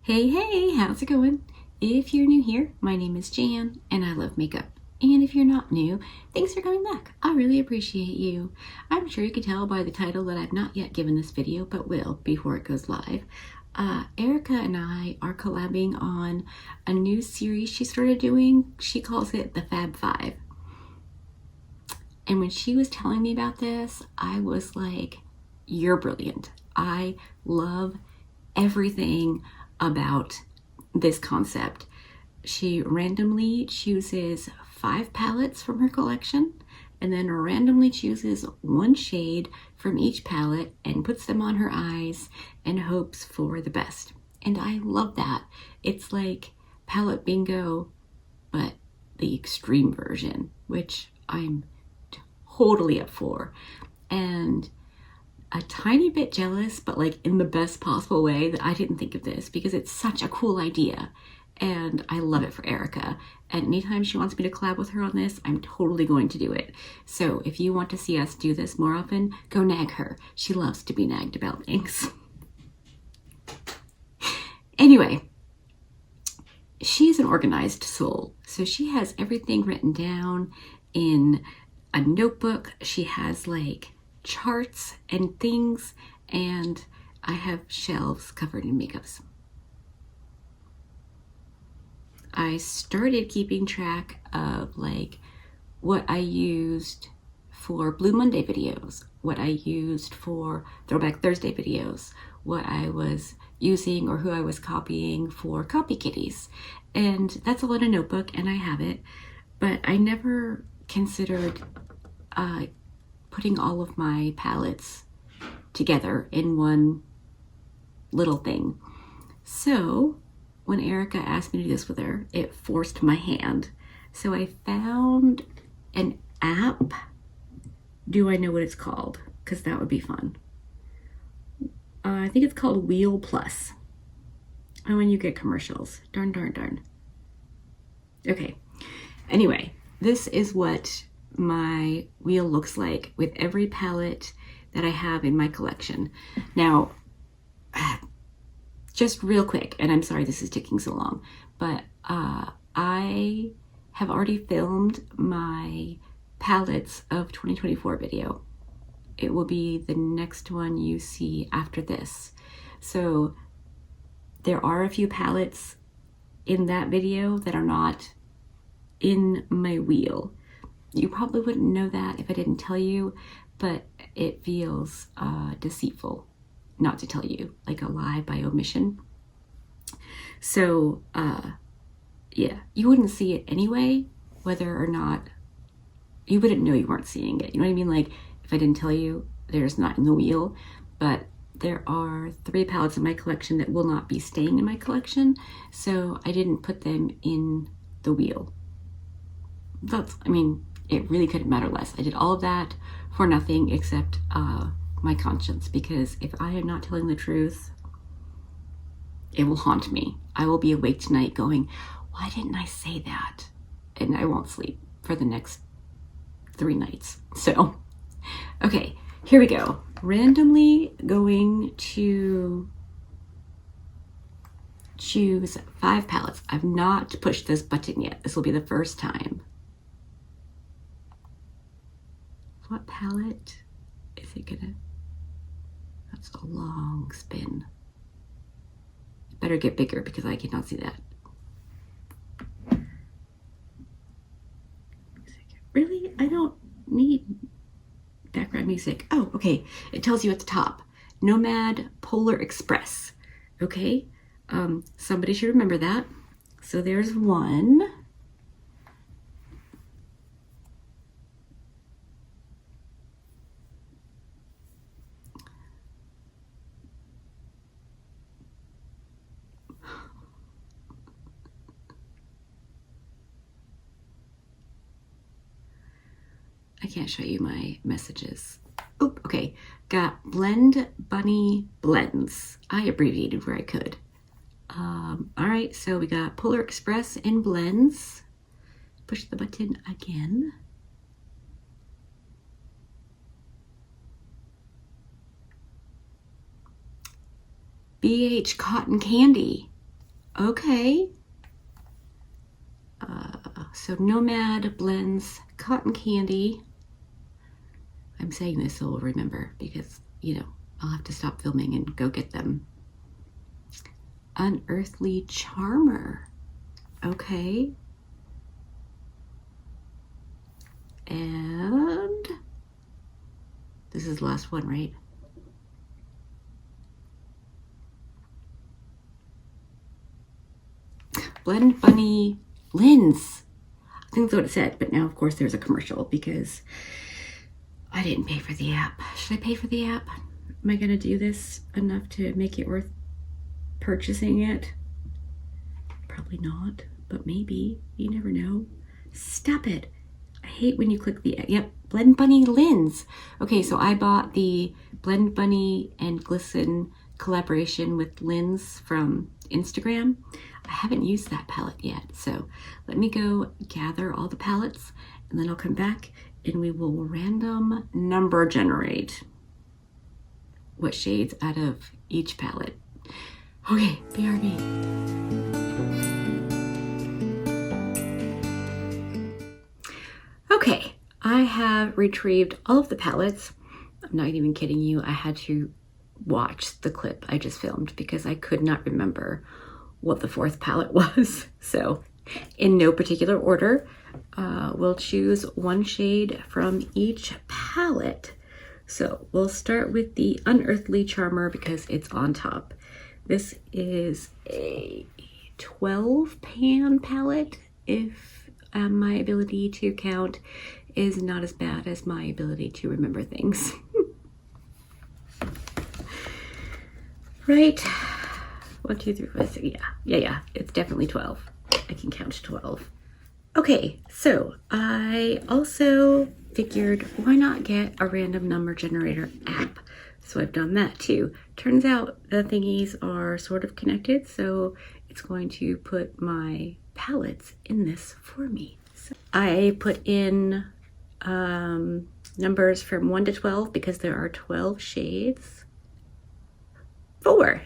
Hey, hey, how's it going? If you're new here, my name is Jan and I love makeup. And if you're not new, thanks for coming back. I really appreciate you. I'm sure you can tell by the title that I've not yet given this video, but will before it goes live. Erica and I are collabing on a new series she started doing. She calls it the Fab Five. And when she was telling me about this, I was like, you're brilliant. I love everything about this concept. She randomly chooses 5 palettes from her collection and then randomly chooses one shade from each palette and puts them on her eyes and hopes for the best. And I love that. It's like palette bingo, but the extreme version, which I'm totally up for. And a tiny bit jealous, but like in the best possible way, that I didn't think of this because it's such a cool idea and I love it for Erica. And anytime she wants me to collab with her on this, I'm totally going to do it. So if you want to see us do this more often, go nag her. She loves to be nagged about things. Anyway, she's an organized soul. So she has everything written down in a notebook. She has like charts and things, and I have shelves covered in makeups. I started keeping track of like what I used for Blue Monday videos, what I used for Throwback Thursday videos, what I was using or who I was copying for Copy Kitties. And that's all in a notebook and I have it, but I never considered putting all of my palettes together in one little thing. So when Erica asked me to do this with her, it forced my hand. So I found an app. Do I know what it's called? Because that would be fun. I think it's called Wheel Plus. Oh, and you get commercials. Darn, darn, darn. Okay. Anyway, this is what my wheel looks like with every palette that I have in my collection. Now, just real quick, and I'm sorry this is taking so long, but I have already filmed my palettes of 2024 video. It will be the next one you see after this. So there are a few palettes in that video that are not in my wheel. You probably wouldn't know that if I didn't tell you, but it feels deceitful not to tell you, like a lie by omission. So yeah, you wouldn't see it anyway, whether or not, you wouldn't know you weren't seeing it. You know what I mean? Like if I didn't tell you, there's not in the wheel, but there are 3 palettes in my collection that will not be staying in my collection. So I didn't put them in the wheel. That's, I mean, it really couldn't matter less. I did all of that for nothing except my conscience, because if I am not telling the truth, it will haunt me. I will be awake tonight going, why didn't I say that? And I won't sleep for the next 3 nights. So, okay, here we go. Randomly going to choose 5 palettes. I've not pushed this button yet. This will be the first time. What palette is it gonna? That's a long spin. Better get bigger because I cannot see that. Really? I don't need background music. Oh, okay. It tells you at the top. Nomad Polar Express. Okay. Somebody should remember that. So there's one. I can't show you my messages. Oh, okay. Got Blend Bunny Blends. I abbreviated where I could. All right, so we got Polar Express and Blends. Push the button again. BH Cotton Candy. Okay. So Nomad blends Cotton Candy. I'm saying this so we'll remember because, you know, I'll have to stop filming and go get them. Unearthly Charmer. Okay. And this is the last one, right? Blend Bunny Lens. I think that's what it said, but now of course there's a commercial because I didn't pay for the app. Should I pay for the app? Am I gonna do this enough to make it worth purchasing it? Probably not, but maybe. You never know. Stop it. I hate when you click the, yep, Blend Bunny Lens. Okay, so I bought the Blend Bunny and Glisten collaboration with Lens from Instagram. I haven't used that palette yet, so let me go gather all the palettes and then I'll come back and we will random number generate what shades out of each palette. Okay, BRB. Okay, I have retrieved all of the palettes. I'm not even kidding you. I had to watch the clip I just filmed because I could not remember what the fourth palette was. So in no particular order, we'll choose one shade from each palette. So we'll start with the Unearthly Charmer because it's on top. This is a 12 pan palette if my ability to count is not as bad as my ability to remember things. Right. 1, 2, 3, 4, 6. Yeah. It's definitely 12. I can count to 12. Okay, so I also figured why not get a random number generator app? So I've done that too. Turns out the thingies are sort of connected, so it's going to put my palettes in this for me. So I put in numbers from 1 to 12 because there are 12 shades. 4.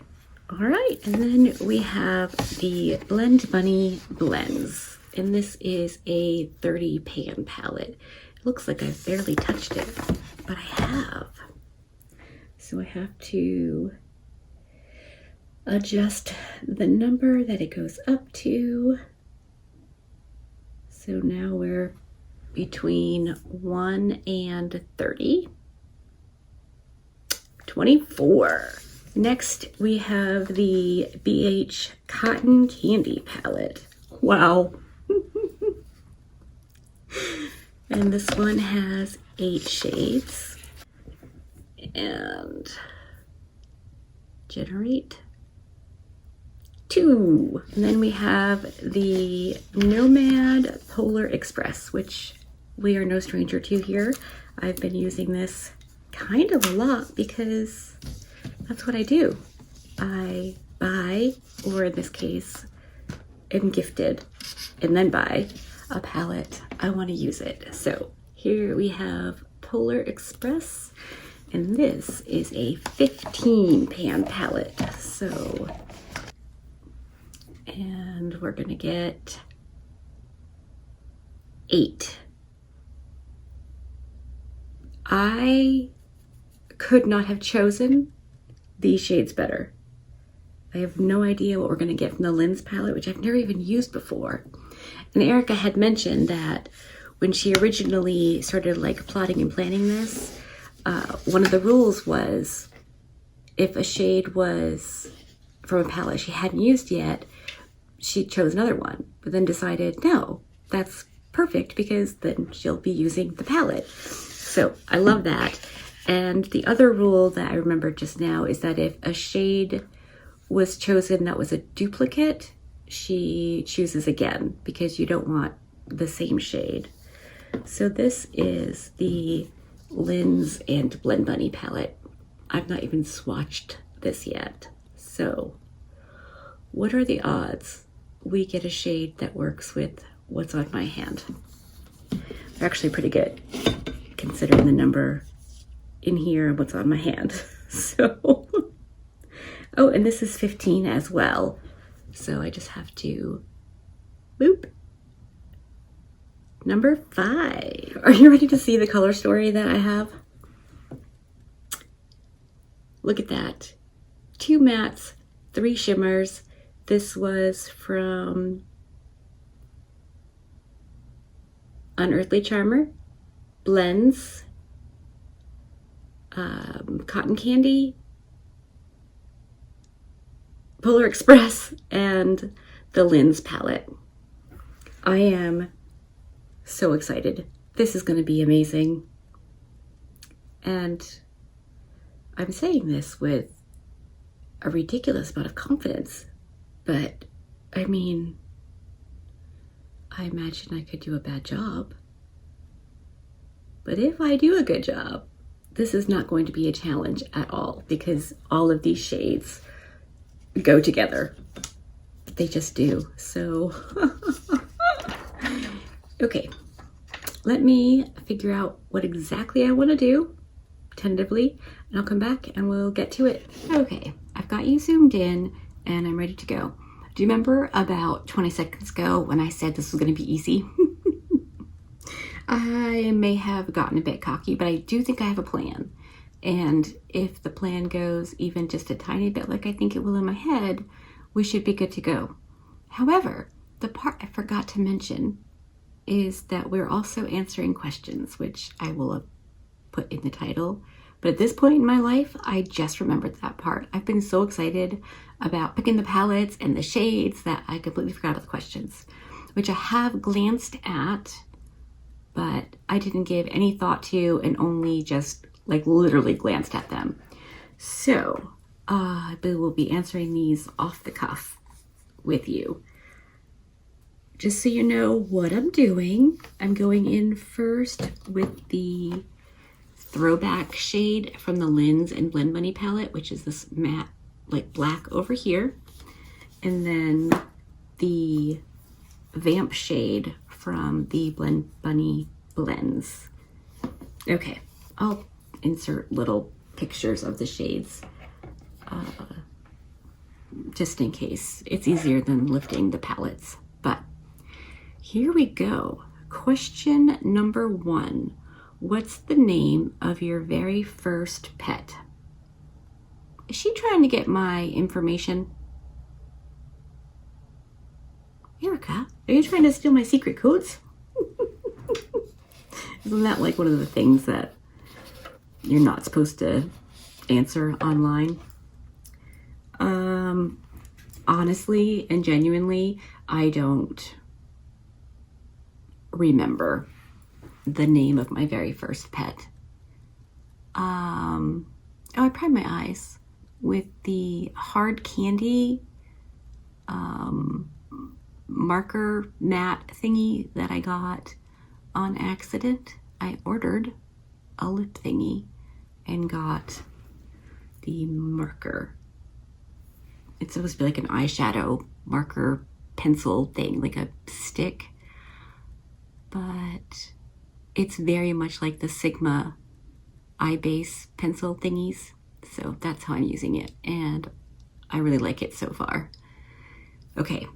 All right, and then we have the Blend Bunny Blends, and this is a 30 pan palette. It looks like I've barely touched it, but I have. So I have to adjust the number that it goes up to. So now we're between 1 and 30. 24. Next, we have the BH Cotton Candy palette. Wow. And this one has 8 shades. And generate 2. And then we have the Nomad Polar Express, which we are no stranger to here. I've been using this kind of a lot because that's what I do. I buy, or in this case, am gifted, and then buy a palette. I want to use it. So here we have Polar Express, and this is a 15 pan palette. So, and we're gonna get 8. I could not have chosen these shades better. I have no idea what we're gonna get from the Lens palette, which I've never even used before. And Erica had mentioned that when she originally started like plotting and planning this, one of the rules was if a shade was from a palette she hadn't used yet, she chose another one, but then decided, no, that's perfect because then she'll be using the palette. So I love that. And the other rule that I remembered just now is that if a shade was chosen that was a duplicate, she chooses again because you don't want the same shade. So this is the Lens and Blend Bunny palette. I've not even swatched this yet. So what are the odds we get a shade that works with what's on my hand? They're actually pretty good considering the number in here and what's on my hand. So, oh, and this is 15 as well. So I just have to, boop. Number 5. Are you ready to see the color story that I have? Look at that. 2 mattes, 3 shimmers. This was from Unearthly Charmer, Blends, Cotton Candy, Polar Express, and the Lens palette. I am so excited. This is going to be amazing. And I'm saying this with a ridiculous amount of confidence, but I mean, I imagine I could do a bad job. But if I do a good job, this is not going to be a challenge at all, because all of these shades go together. They just do. So, okay, let me figure out what exactly I want to do tentatively, and I'll come back and we'll get to it. Okay, I've got you zoomed in and I'm ready to go. Do you remember about 20 seconds ago when I said this was going to be easy? I may have gotten a bit cocky, but I do think I have a plan. And if the plan goes even just a tiny bit like I think it will in my head, we should be good to go. However, the part I forgot to mention is that we're also answering questions, which I will have put in the title. But at this point in my life, I just remembered that part. I've been so excited about picking the palettes and the shades that I completely forgot about the questions, which I have glanced at, but I didn't give any thought to and only just like literally glanced at them. So I will be answering these off the cuff with you. Just so you know what I'm doing, I'm going in first with the Throwback shade from the Lens and Blend Bunny palette, which is this matte like black over here, and then the Vamp shade from the Blend Bunny blends. Okay, I'll insert little pictures of the shades just in case. It's easier than lifting the palettes. But here we go. Question number 1. What's the name of your very first pet? Is she trying to get my information? Erica, are you trying to steal my secret codes? Isn't that like one of the things that you're not supposed to answer online? Honestly and genuinely, I don't remember the name of my very first pet. Oh, I primed my eyes with the hard candy marker matte thingy that I got on accident. I ordered a lip thingy and got the marker. It's supposed to be like an eyeshadow marker pencil thing, like a stick, but it's very much like the Sigma eye base pencil thingies. So that's how I'm using it, and I really like it so far. Okay,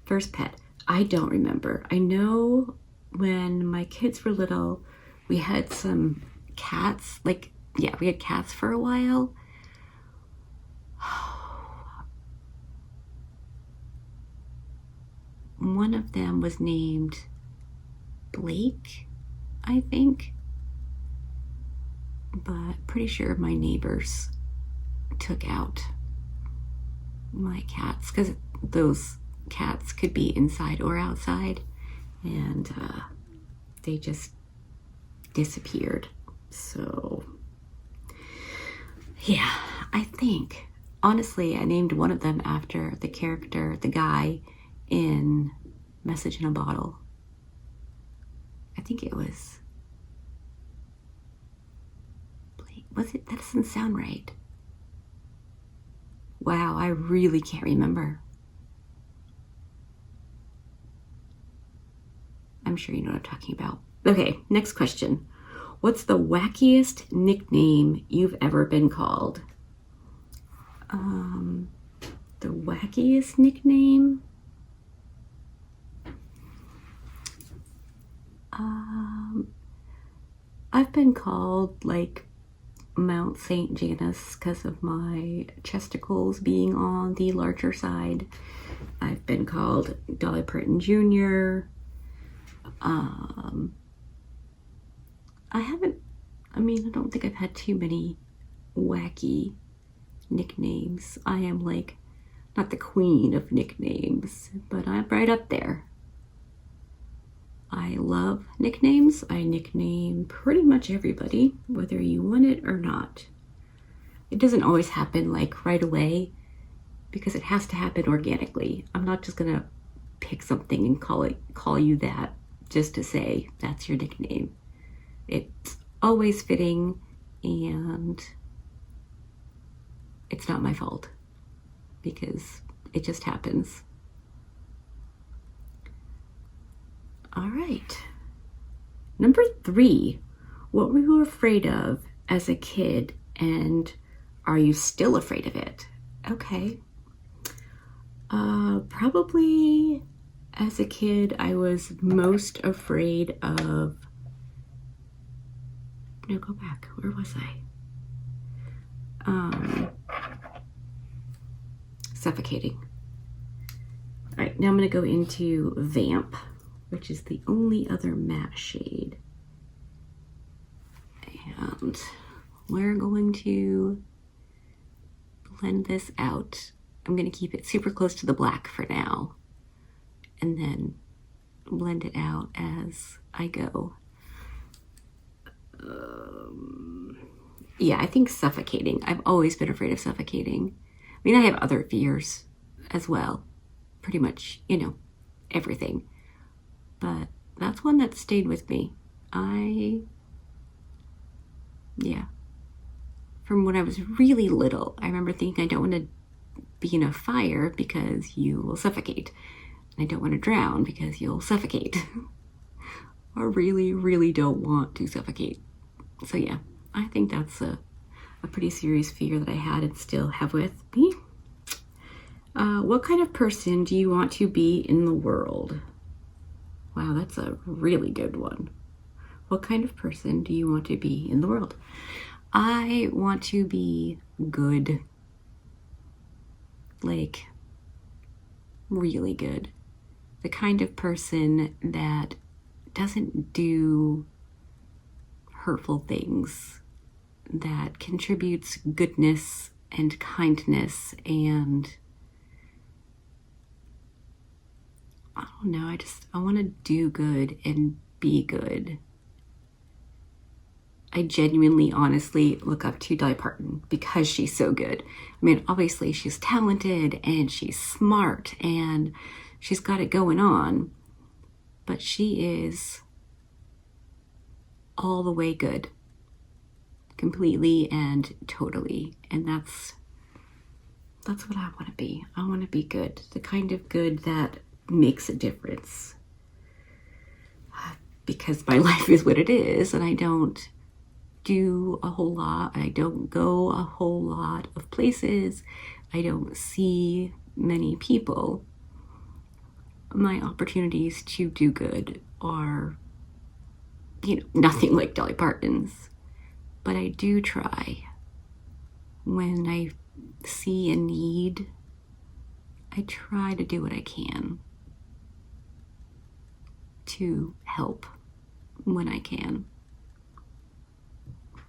first pet. I don't remember. I know when my kids were little, we had some cats. We had cats for a while. One of them was named Blake, I think. But pretty sure my neighbors took out my cats because those cats could be inside or outside, and they just disappeared. So yeah, I think honestly I named one of them after the character, the guy in Message in a Bottle. I think it was Was it? That doesn't sound right. Wow, I really can't remember. I'm sure you know what I'm talking about. Okay, next question. What's the wackiest nickname you've ever been called? The wackiest nickname? I've been called like Mount St. Janus because of my chesticles being on the larger side. I've been called Dolly Parton Jr. I don't think I've had too many wacky nicknames. I am like, not the queen of nicknames, but I'm right up there. I love nicknames. I nickname pretty much everybody, whether you want it or not. It doesn't always happen like right away because it has to happen organically. I'm not just gonna pick something and call you that just to say that's your nickname. It's always fitting and it's not my fault because it just happens. All right. Number 3, what were you afraid of as a kid and are you still afraid of it? Okay. Probably as a kid, I was most afraid of, no, go back. Where was I? Suffocating. All right, now I'm going to go into Vamp, which is the only other matte shade. And we're going to blend this out. I'm going to keep it super close to the black for now, and then blend it out as I go. Yeah, I think suffocating. I've always been afraid of suffocating. I mean, I have other fears as well. Pretty much, everything. But that's one that stayed with me. From when I was really little, I remember thinking I don't want to be in a fire because you will suffocate. And I don't want to drown because you'll suffocate. I really, really don't want to suffocate. So yeah, I think that's a pretty serious fear that I had and still have with me. What kind of person do you want to be in the world? Wow, that's a really good one. What kind of person do you want to be in the world? I want to be good. Like, really good. The kind of person that doesn't do hurtful things, that contributes goodness and kindness and I don't know, I want to do good and be good. I genuinely, honestly look up to Dolly Parton because she's so good. I mean, obviously she's talented and she's smart and she's got it going on, but she is all the way good, completely and totally. And that's what I want to be. I want to be good, the kind of good that makes a difference, because my life is what it is and I don't do a whole lot. I don't go a whole lot of places. I don't see many people. My opportunities to do good are, nothing like Dolly Parton's, but I do try. When I see a need, I try to do what I can to help when I can.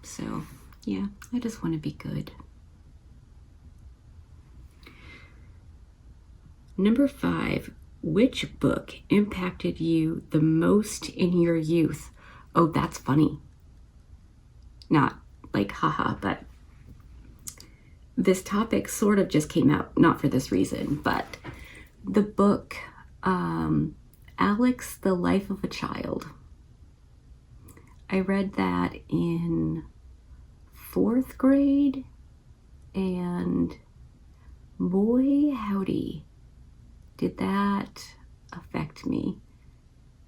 So, yeah, I just want to be good. Number 5, which book impacted you the most in your youth? Oh, that's funny. Not like haha, but this topic sort of just came out, not for this reason, but the book, Alex, The Life of a Child. I read that in 4th grade, and boy, howdy, did that affect me.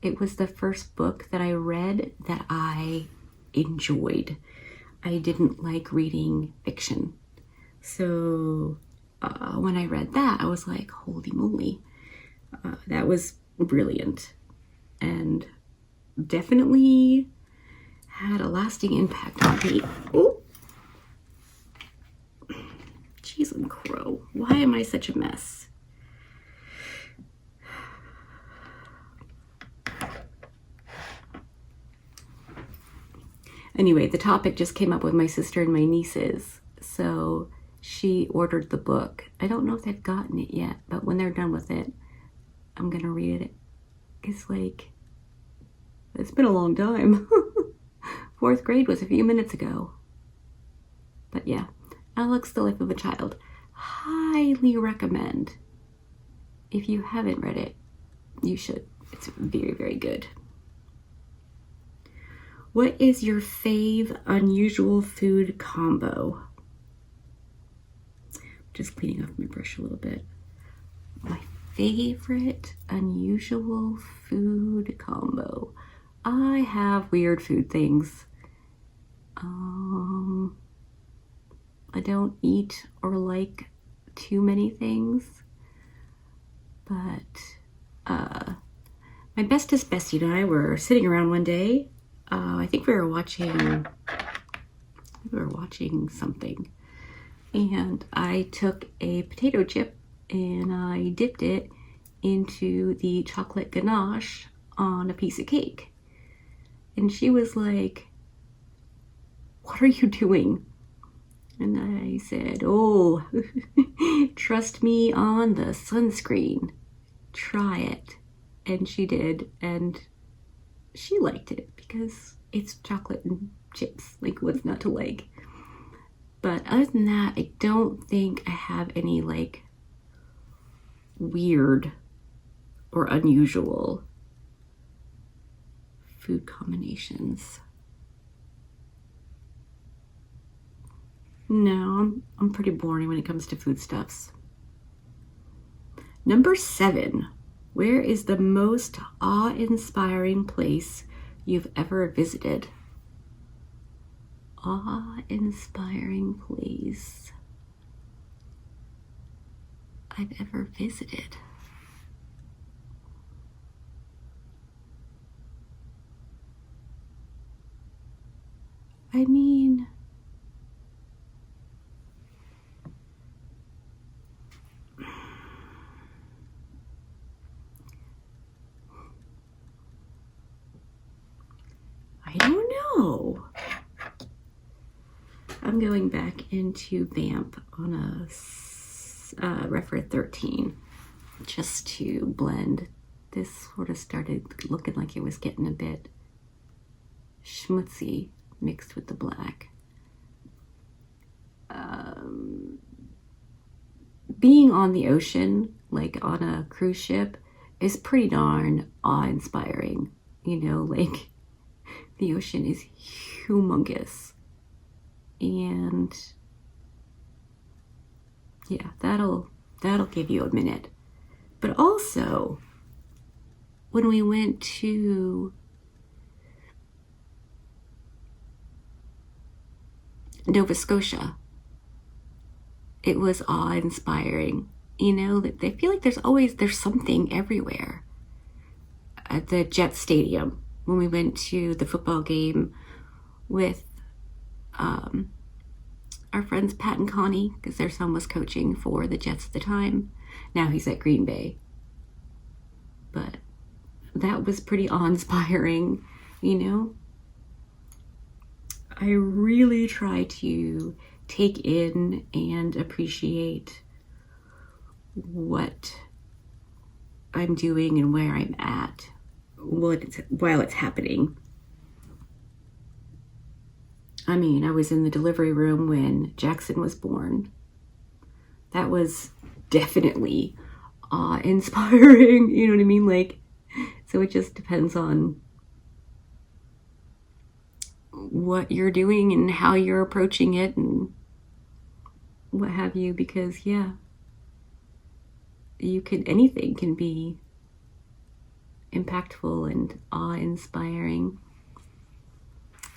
It was the first book that I read that I enjoyed. I didn't like reading fiction. So when I read that, I was like, holy moly, that was brilliant and definitely had a lasting impact on me. Oh, jeez and crow, why am I such a mess? Anyway, the topic just came up with my sister and my nieces, so she ordered the book. I don't know if they've gotten it yet, but when they're done with it, I'm gonna read it. It's like, it's been a long time. 4th grade was a few minutes ago. But yeah, Alex, the Life of a Child. Highly recommend. If you haven't read it, you should. It's very, very good. What is your fave unusual food combo? Just cleaning off my brush a little bit. My favorite unusual food combo. I have weird food things. I don't eat or like too many things, but my bestest bestie and I were sitting around one day. I think we were watching something, and I took a potato chip and I dipped it into the chocolate ganache on a piece of cake. And she was like, "What are you doing?" And I said, "Oh, trust me on the sunscreen. Try it." And she did, and she liked it because it's chocolate and chips. Like, what's not to like? But other than that, I don't think I have any like weird or unusual food combinations. No, I'm pretty boring when it comes to foodstuffs. Number 7. Where is the most awe-inspiring place you've ever visited? Awe-inspiring place I've ever visited. I mean, I don't know. I'm going back into Vamp on a Refer 13 just to blend. This sort of started looking like it was getting a bit schmutzy mixed with the black. Being on the ocean, like on a cruise ship, is pretty darn awe-inspiring. You know, like, the ocean is humongous. And yeah, that'll give you a minute. But also, when we went to Nova Scotia, it was awe-inspiring. You know, that they feel like there's something everywhere. At the Jet Stadium, when we went to the football game with our friends Pat and Connie, because their son was coaching for the Jets at the time. Now he's at Green Bay. But that was pretty awe-inspiring, you know? I really try to take in and appreciate what I'm doing and where I'm at while it's happening. I mean, I was in the delivery room when Jackson was born. That was definitely awe-inspiring, you know what I mean? Like, so it just depends on what you're doing and how you're approaching it and what have you, because yeah, anything can be impactful and awe-inspiring.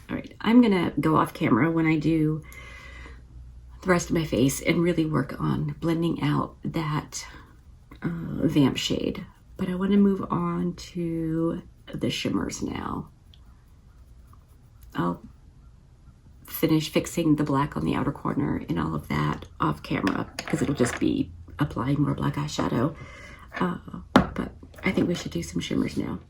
All right, I'm gonna go off camera when I do the rest of my face and really work on blending out that vamp shade. But I want to move on to the shimmers now. I'll finish fixing the black on the outer corner and all of that off camera because it'll just be applying more black eyeshadow. But I think we should do some shimmers now.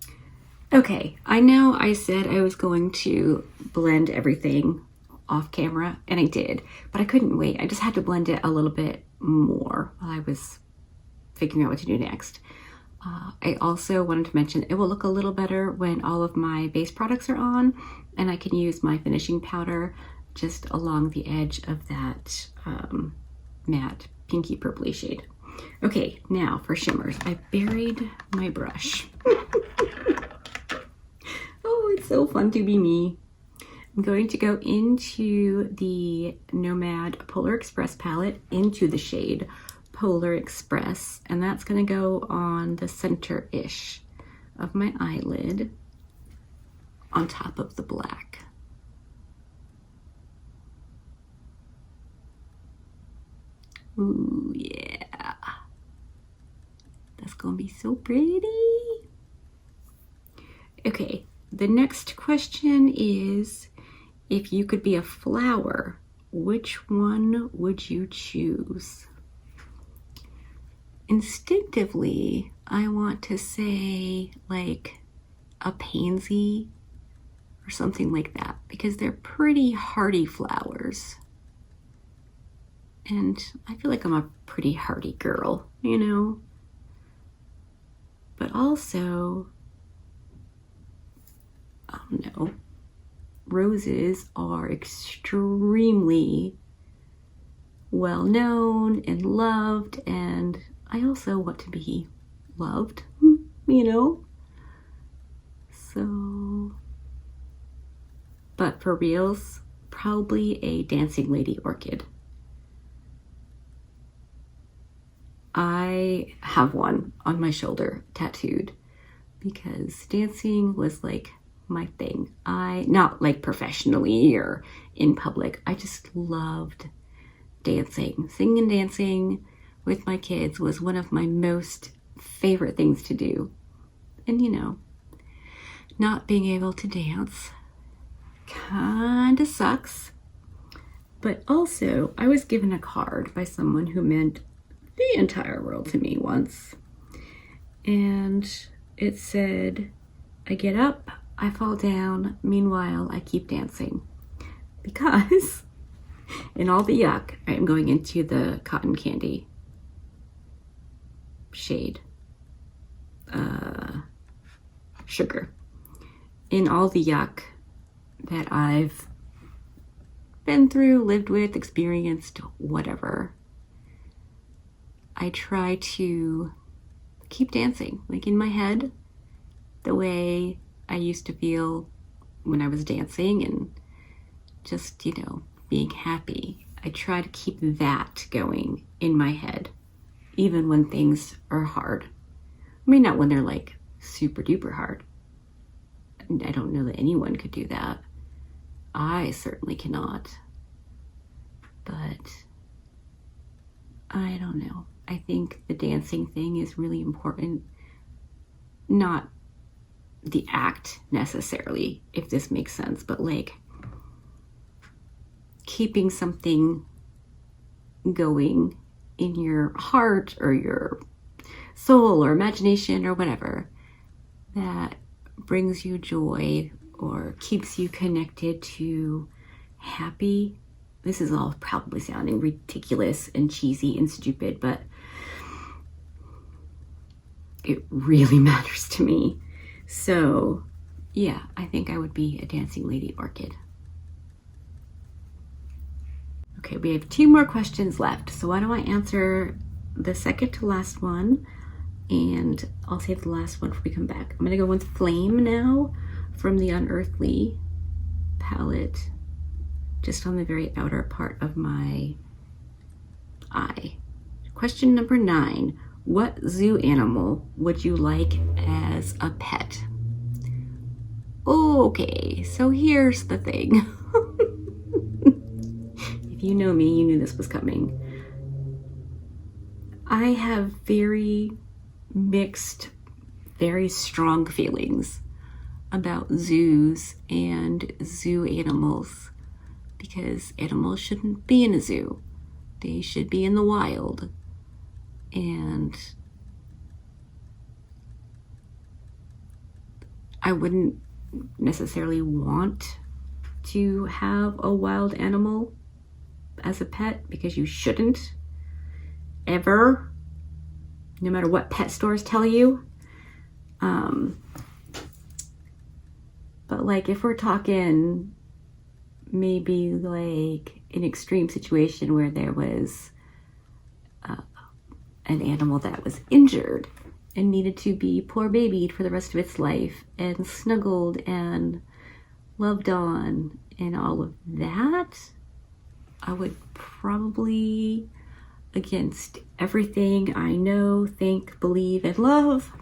Okay, I know I said I was going to blend everything off camera, and I did, but I couldn't wait. I just had to blend it a little bit more while I was figuring out what to do next. I also wanted to mention it will look a little better when all of my base products are on, and I can use my finishing powder just along the edge of that matte pinky purpley shade. Okay, now for shimmers. I buried my brush. Oh, it's so fun to be me. I'm going to go into the Nomad Polar Express palette into the shade Polar Express, and that's going to go on the center-ish of my eyelid on top of the black. Ooh, yeah. That's going to be so pretty. Okay, the next question is, if you could be a flower, which one would you choose? Instinctively, I want to say like a pansy or something like that because they're pretty hardy flowers. And I feel like I'm a pretty hardy girl, you know? But also, I don't know, roses are extremely well known and loved, and I also want to be loved, you know? So, but for reals, probably a dancing lady orchid. I have one on my shoulder tattooed because dancing was like my thing. Not like professionally or in public, I just loved dancing. Singing and dancing with my kids was one of my most favorite things to do. And you know, not being able to dance kinda sucks. But also, I was given a card by someone who meant the entire world to me once. And it said, I get up, I fall down, meanwhile I keep dancing. Because in all the yuck, I'm going into the cotton candy shade. Sugar. In all the yuck that I've been through, lived with, experienced, whatever, I try to keep dancing, like in my head, the way I used to feel when I was dancing and just, you know, being happy. I try to keep that going in my head, even when things are hard. I mean, not when they're like super duper hard. I don't know that anyone could do that. I certainly cannot. But I don't know. I think the dancing thing is really important. Not the act necessarily, if this makes sense, but like keeping something going in your heart or your soul or imagination or whatever that brings you joy or keeps you connected to happy. This is all probably sounding ridiculous and cheesy and stupid, but it really matters to me. So yeah, I think I would be a dancing lady orchid. Okay, we have 2 more questions left. So why don't I answer the second to last one, and I'll save the last one before we come back. I'm gonna go with Flame now from the Unearthly palette, just on the very outer part of my eye. Question number 9. What zoo animal would you like as a pet? Okay, so here's the thing. If you know me, you knew this was coming. I have very mixed, very strong feelings about zoos and zoo animals, because animals shouldn't be in a zoo. They should be in the wild. And I wouldn't necessarily want to have a wild animal as a pet, because you shouldn't ever, no matter what pet stores tell you. But like, if we're talking maybe like an extreme situation where there was an animal that was injured and needed to be poor babied for the rest of its life and snuggled and loved on and all of that, I would probably, against everything I know, think, believe, and love,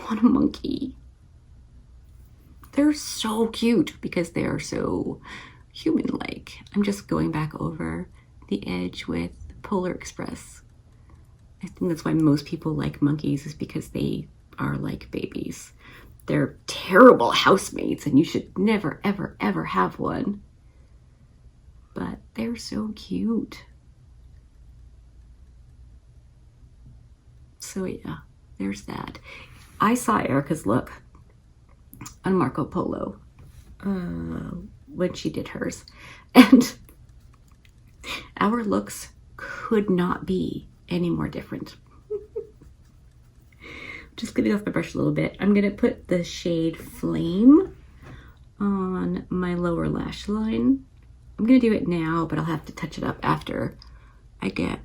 want a monkey. They're so cute because they are so human-like. I'm just going back over the edge with Polar Express. I think that's why most people like monkeys, is because they are like babies. They're terrible housemates and you should never, ever, ever have one. But they're so cute. So yeah, there's that. I saw Erica's look on Marco Polo when she did hers. And our looks could not be any more different. Just getting off my brush a little bit. I'm gonna put the shade Flame on my lower lash line. I'm gonna do it now, but I'll have to touch it up after I get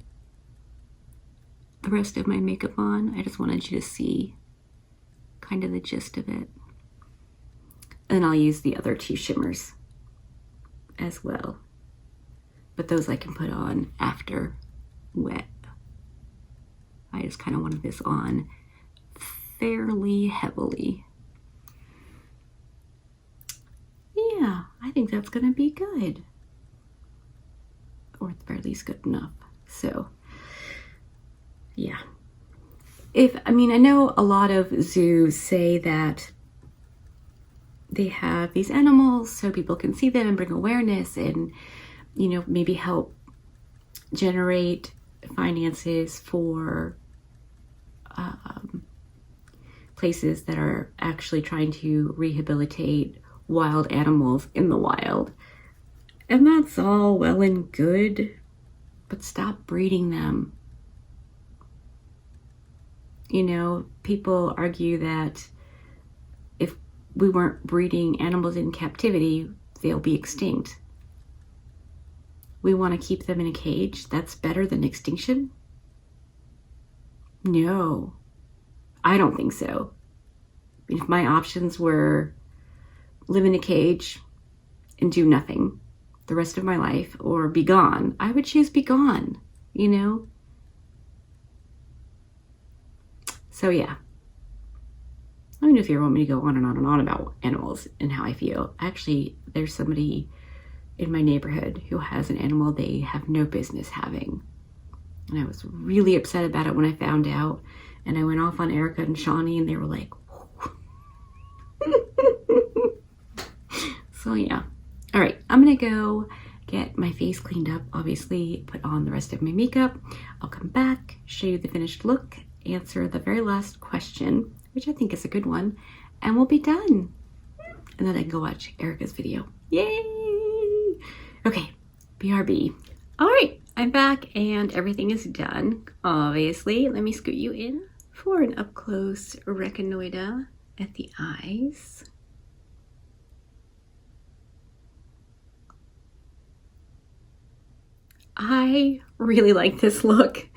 the rest of my makeup on. I just wanted you to see kind of the gist of it. And I'll use the other two shimmers as well. But those I can put on after wet. I just kind of wanted this on fairly heavily. Yeah, I think that's gonna be good. Or at the very least good enough. So, yeah. I know a lot of zoos say that they have these animals so people can see them and bring awareness and, you know, maybe help generate finances for places that are actually trying to rehabilitate wild animals in the wild. And that's all well and good, but stop breeding them. You know, people argue that if we weren't breeding animals in captivity, they'll be extinct. We want to keep them in a cage. That's better than extinction? No, I don't think so. If my options were live in a cage and do nothing the rest of my life or be gone, I would choose be gone, you know? So yeah. Let me know if you ever want me to go on and on and on about animals and how I feel. Actually, there's somebody in my neighborhood who has an animal they have no business having. And I was really upset about it when I found out. And I went off on Erica and Shawnee and they were like, so yeah. All right, I'm gonna go get my face cleaned up, obviously put on the rest of my makeup. I'll come back, show you the finished look, answer the very last question, which I think is a good one, and we'll be done. And then I can go watch Erica's video. Yay! Okay, BRB. All right, I'm back and everything is done, obviously. Let me scoot you in for an up-close reconnoiter at the eyes. I really like this look.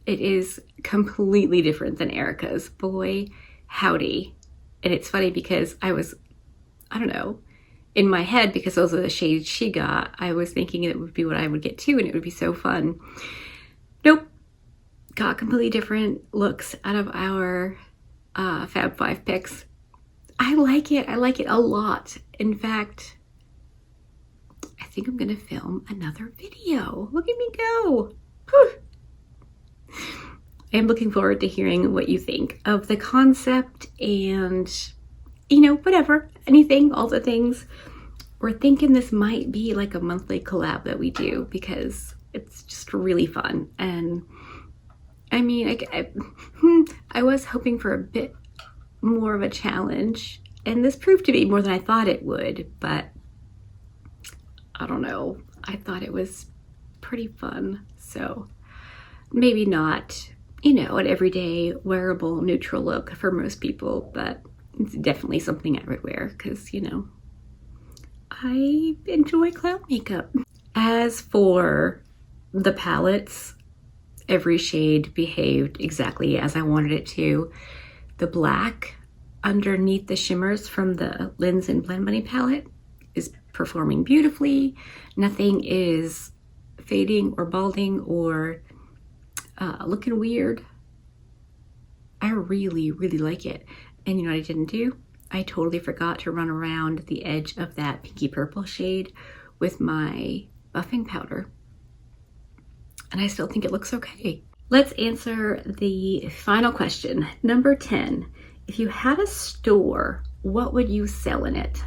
It is completely different than Erica's. Boy, howdy. And it's funny because I don't know, in my head, because those are the shades she got, I was thinking it would be what I would get too, and it would be so fun. Nope. Got completely different looks out of our Fab 5 picks. I like it. I like it a lot. In fact, I think I'm gonna film another video. Look at me go. Whew. I'm looking forward to hearing what you think of the concept and, you know, whatever, anything, all the things. We're thinking this might be like a monthly collab that we do because it's just really fun. And I mean, I was hoping for a bit more of a challenge, and this proved to be more than I thought it would, but I don't know. I thought it was pretty fun. So maybe not, you know, an everyday wearable neutral look for most people, but it's definitely something I would wear because, you know, I enjoy cloud makeup. As for the palettes, every shade behaved exactly as I wanted it to. The black underneath the shimmers from the Lens and Blend Money palette is performing beautifully. Nothing is fading or balding or looking weird. I really, really like it. And you know what I didn't do? I totally forgot to run around the edge of that pinky purple shade with my buffing powder. And I still think it looks okay. Let's answer the final question. Number 10, if you had a store, what would you sell in it?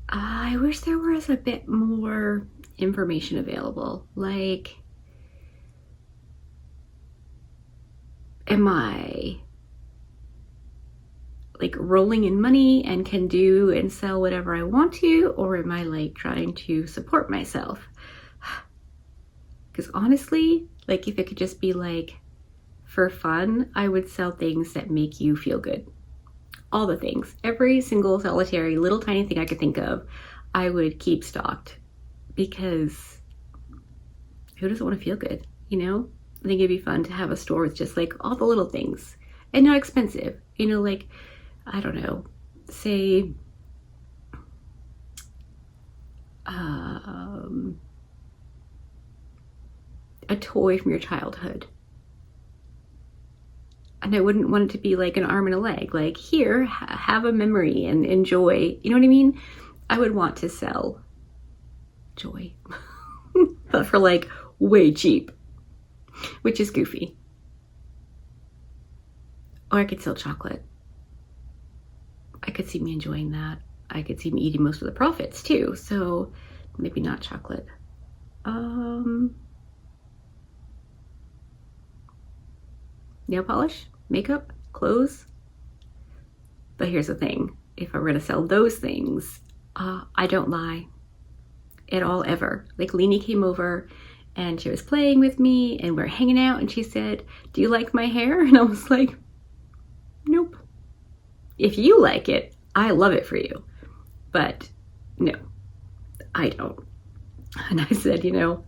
I wish there was a bit more information available. Like, am I like rolling in money and can do and sell whatever I want to, or am I like trying to support myself? Because honestly, like if it could just be like for fun, I would sell things that make you feel good. All the things, every single solitary little tiny thing I could think of, I would keep stocked, because who doesn't want to feel good, you know? I think it'd be fun to have a store with just like all the little things and not expensive, you know, like, I don't know, say, a toy from your childhood. And I wouldn't want it to be like an arm and a leg, like here, have a memory and enjoy, you know what I mean? I would want to sell joy, but for like way cheap, which is goofy. Or I could sell chocolate. I could see me enjoying that. I could see me eating most of the profits too, so maybe not chocolate. Nail polish, makeup, clothes. But here's the thing, if I were to sell those things, I don't lie at all, ever. Like Leanie came over and she was playing with me and we're hanging out and she said, "Do you like my hair?" And I was like, nope. If you like it, I love it for you. But no, I don't. And I said, you know,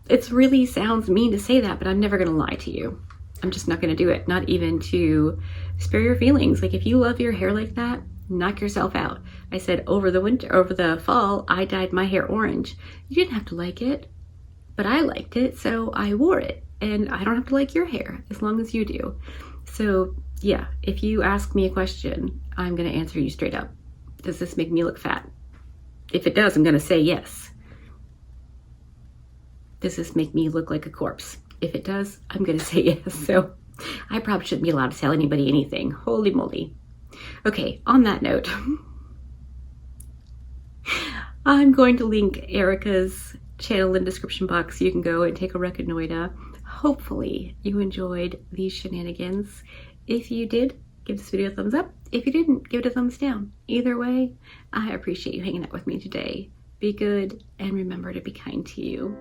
it really sounds mean to say that, but I'm never gonna lie to you. I'm just not gonna do it, not even to spare your feelings. Like if you love your hair like that, knock yourself out. I said over the fall, I dyed my hair orange. You didn't have to like it, but I liked it, so I wore it. And I don't have to like your hair as long as you do. So yeah, if you ask me a question, I'm gonna answer you straight up. Does this make me look fat? If it does, I'm gonna say yes. Does this make me look like a corpse? If it does, I'm gonna say yes. So I probably shouldn't be allowed to tell anybody anything. Holy moly. Okay, on that note, I'm going to link Erica's channel in the description box so you can go and take a reconnoiter. Hopefully you enjoyed these shenanigans. If you did, give this video a thumbs up. If you didn't, give it a thumbs down. Either way, I appreciate you hanging out with me today. Be good and remember to be kind to you.